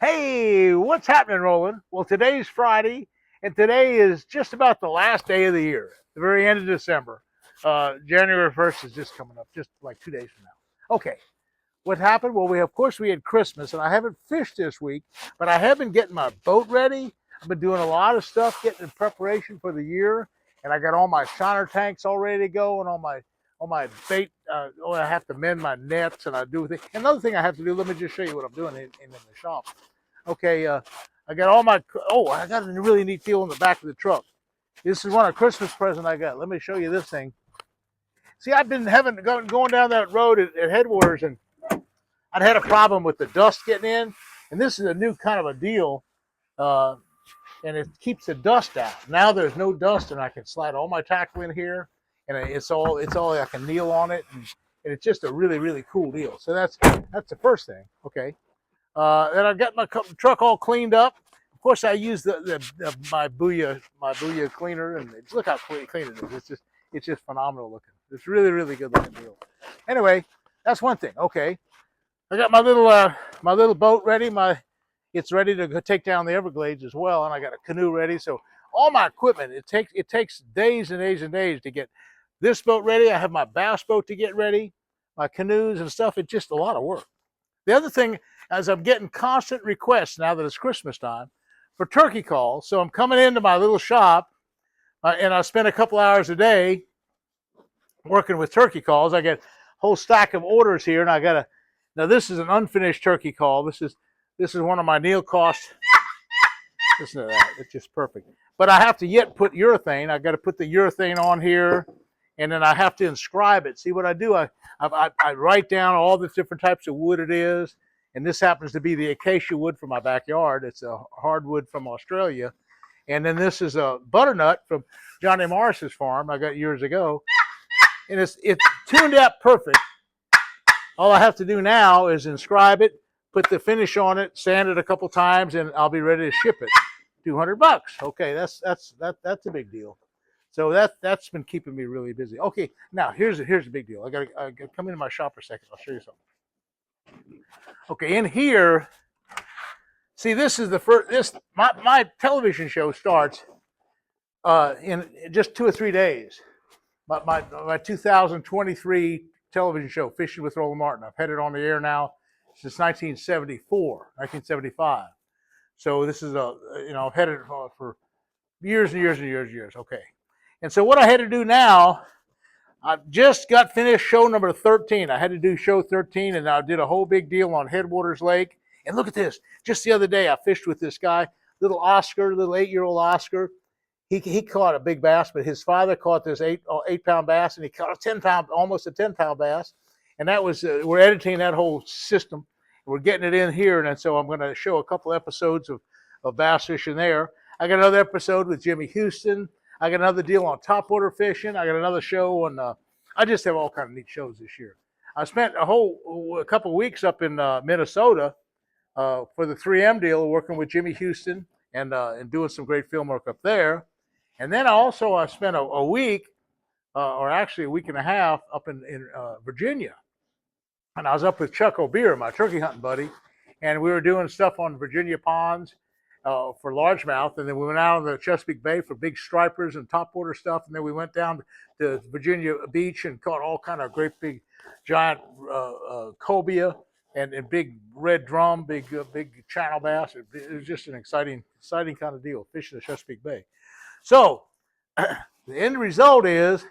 Hey, what's happening, Roland? Well, today's Friday, and today is just about the last day of the year, the very end of December. January 1st is just coming up, just like 2 days from now. Okay, what happened? Well, of course, we had Christmas, and I haven't fished this week, but I have been getting my boat ready. I've been doing a lot of stuff, getting in preparation for the year, and I got all my shiner tanks all ready to go, and all my bait. I have to mend my nets, and I do things. Another thing I have to do. Let me just show you what I'm doing in the shop. Okay, I got all my. Oh, I got a really neat deal in the back of the truck. This is one of Christmas present I got. Let me show you this thing. See, I've been going down that road at Headwaters, and I'd had a problem with the dust getting in, and this is a new kind of a deal, uh, and it keeps the dust out. Now there's no dust, and I can slide all my tackle in here, and it's all I can kneel on it, and it's just a really cool deal. So that's the first thing. Okay, then I got my truck all cleaned up. Of course, I use my Booyah cleaner, and look how clean it is. It's just phenomenal looking. It's really good looking deal. Anyway, that's one thing. Okay, I got my little boat ready. It's ready to go take down the Everglades as well, and I got a canoe ready. So all my equipment, it takes days and days and days to get this boat ready. I have my bass boat to get ready, my canoes and stuff. It's just a lot of work. The other thing, as I'm getting constant requests now that it's Christmas time for turkey calls, so I'm coming into my little shop, and I spend a couple hours a day working with turkey calls. I get a whole stack of orders here, and I got to. Now this is an unfinished turkey call. This is one of my Neil cost. Listen to that. It's just perfect. But I have to yet put urethane. I got to put the urethane on here, and then I have to inscribe it. See what I do? I write down all the different types of wood it is, and this happens to be the acacia wood from my backyard. It's a hardwood from Australia, and then this is a butternut from Johnny Morris's farm I got years ago, and it's tuned out perfect. All I have to do now is inscribe it, put the finish on it, sand it a couple times, and I'll be ready to ship it. $200. Okay, that's a big deal. So that's been keeping me really busy. Okay, now here's a big deal. I gotta come into my shop for a second. I'll show you something. Okay, in here, see, this is the first. My television show starts in just 2 or 3 days. My 2023 television show, Fishing with Roland Martin. I've had it on the air now since 1974, 1975. So this is I've had it for years and years and years and years. Okay. And so what I had to do now, I just got finished show number 13. I had to do show 13, and I did a whole big deal on Headwaters Lake. And look at this. Just the other day, I fished with this guy, little Oscar, little 8-year-old Oscar. He caught a big bass, but his father caught this 8-pound bass, and he caught almost a 10-pound bass. And that was we're editing that whole system. We're getting it in here, and so I'm going to show a couple episodes of bass fishing there. I got another episode with Jimmy Houston. I got another deal on topwater fishing. I got another show on. I just have all kind of neat shows this year. I spent a couple of weeks up in Minnesota for the 3M deal, working with Jimmy Houston and doing some great film work up there. And then I spent a week, or actually a week and a half, up in Virginia. And I was up with Chuck O'Beer, my turkey hunting buddy, and we were doing stuff on Virginia ponds for largemouth. And then we went out on the Chesapeake Bay for big stripers and topwater stuff. And then we went down to Virginia Beach and caught all kind of great big giant cobia and big red drum, big channel bass. It was just an exciting kind of deal, fishing the Chesapeake Bay. So the end result is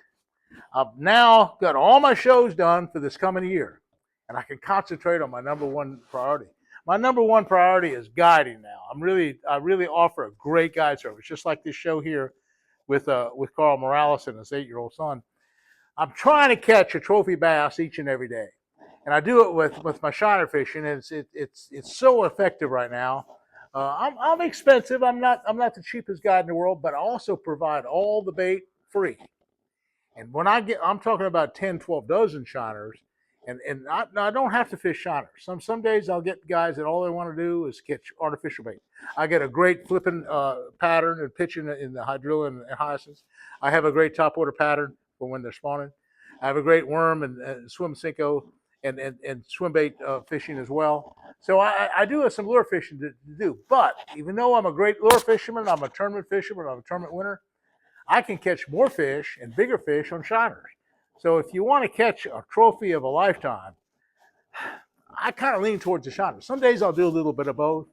I've now got all my shows done for this coming year, and I can concentrate on my number one priority. My number one priority is guiding now. I really offer a great guide service, just like this show here with Carl Morales and his 8-year-old son. I'm trying to catch a trophy bass each and every day, and I do it with my shiner fishing. And it's so effective right now. I'm expensive. I'm not the cheapest guide in the world, but I also provide all the bait free. And when I'm talking about 10, 12 dozen shiners, and I don't have to fish shiners. Some days I'll get guys that all they want to do is catch artificial bait. I get a great flipping pattern and pitching in the hydrilla and hyacinths. I have a great topwater pattern for when they're spawning. I have a great worm and swim Cinco and swim bait fishing as well. So I do have some lure fishing to do. But even though I'm a great lure fisherman, I'm a tournament fisherman, I'm a tournament winner, I can catch more fish and bigger fish on shiners. So if you want to catch a trophy of a lifetime, I kind of lean towards the shiner. Some days I'll do a little bit of both,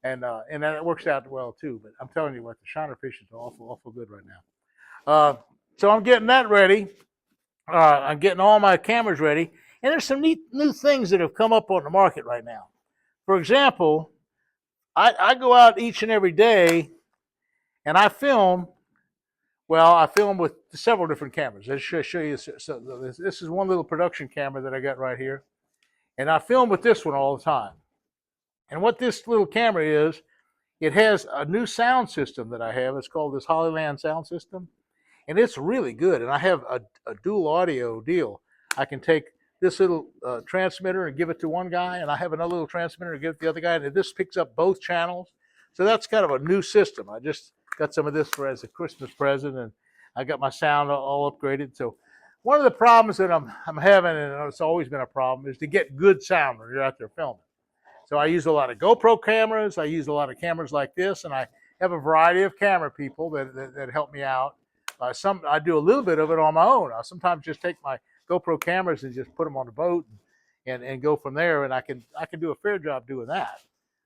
and that works out well too. But I'm telling you what, the shiner fishing is awful good right now. So I'm getting that ready. I'm getting all my cameras ready, and there's some neat new things that have come up on the market right now. For example, I go out each and every day, and I film. Well, I film with several different cameras. Let's show you. So this is one little production camera that I got right here, and I film with this one all the time. And what this little camera is, it has a new sound system that I have. It's called this Hollyland sound system, and it's really good. And I have a dual audio deal. I can take this little transmitter and give it to one guy, and I have another little transmitter and give it to the other guy, and this picks up both channels. So that's kind of a new system. I just got some of this for as a Christmas present, and I got my sound all upgraded. So one of the problems that I'm having, and it's always been a problem, is to get good sound when you're out there filming. So I use a lot of GoPro cameras. I use a lot of cameras like this, and I have a variety of camera people that help me out. I do a little bit of it on my own. I sometimes just take my GoPro cameras and just put them on the boat and go from there, and I can do a fair job doing that.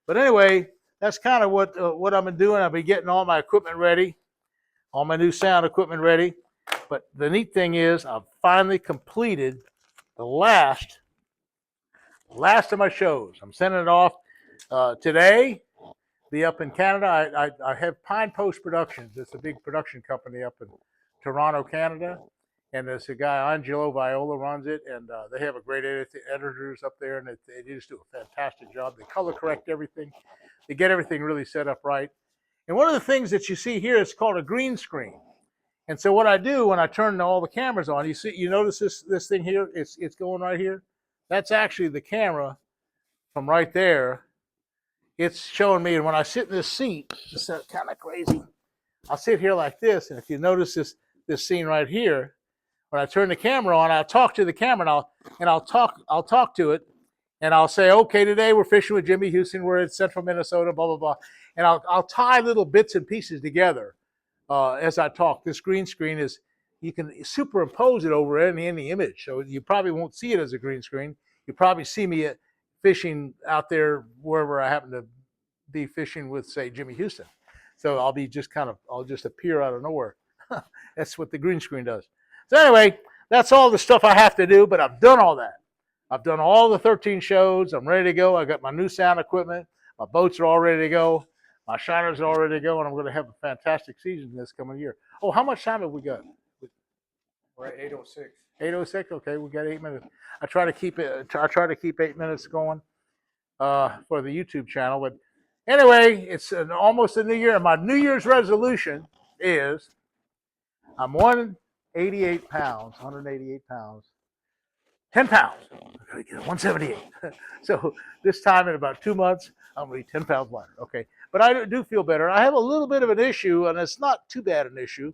But anyway, that's kind of what I've been doing. I've been getting all my equipment ready, all my new sound equipment ready. But the neat thing is I've finally completed the last of my shows. I'm sending it off today. Be up in Canada. I have Pine Post Productions. It's a big production company up in Toronto, Canada. And there's a guy, Angelo Viola, runs it. And they have a great editors up there. And they just do a fantastic job. They color correct everything. They get everything really set up right. And one of the things that you see here is called a green screen. And so what I do when I turn all the cameras on, you notice this thing here? It's going right here. That's actually the camera from right there. It's showing me, and when I sit in this seat, it's kind of crazy. I'll sit here like this, and if you notice this scene right here, when I turn the camera on, I'll talk to the camera, and I'll talk to it, and I'll say, okay, today we're fishing with Jimmy Houston. We're in central Minnesota, blah blah blah, and I'll tie little bits and pieces together as I talk. This green screen is, you can superimpose it over any image, so you probably won't see it as a green screen. You probably see me fishing out there wherever I happen to be fishing with, say, Jimmy Houston. So I'll just appear out of nowhere. That's what the green screen does. So anyway, that's all the stuff I have to do, but I've done all that. I've done all the 13 shows. I'm ready to go. I got my new sound equipment. My boats are all ready to go. My shiners are all ready to go, and I'm going to have a fantastic season this coming year. Oh, how much time have we got? We're at 8:06. 8:06. Okay, we got 8 minutes. I try to keep 8 minutes going for the YouTube channel. But anyway, it's almost a new year. And my New Year's resolution is I'm 188 pounds, 10 pounds. I gotta get 178. So this time in about 2 months, I'm gonna be 10 pounds lighter. Okay, but I do feel better. I have a little bit of an issue, and it's not too bad an issue.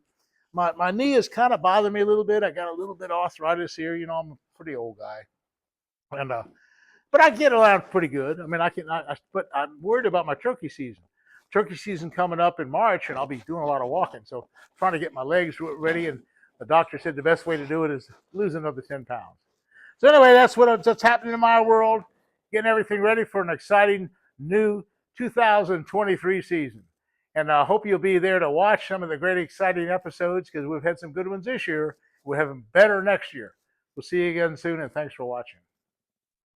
My knee is kind of bothering me a little bit. I got a little bit of arthritis here. You know, I'm a pretty old guy, and but I get around pretty good. I mean, but I'm worried about my turkey season. Turkey season coming up in March, and I'll be doing a lot of walking. So trying to get my legs ready, and the doctor said the best way to do it is lose another 10 pounds. So anyway, that's what's happening in my world, getting everything ready for an exciting new 2023 season. And I hope you'll be there to watch some of the great exciting episodes, because we've had some good ones this year. We'll have them better next year. We'll see you again soon, and thanks for watching.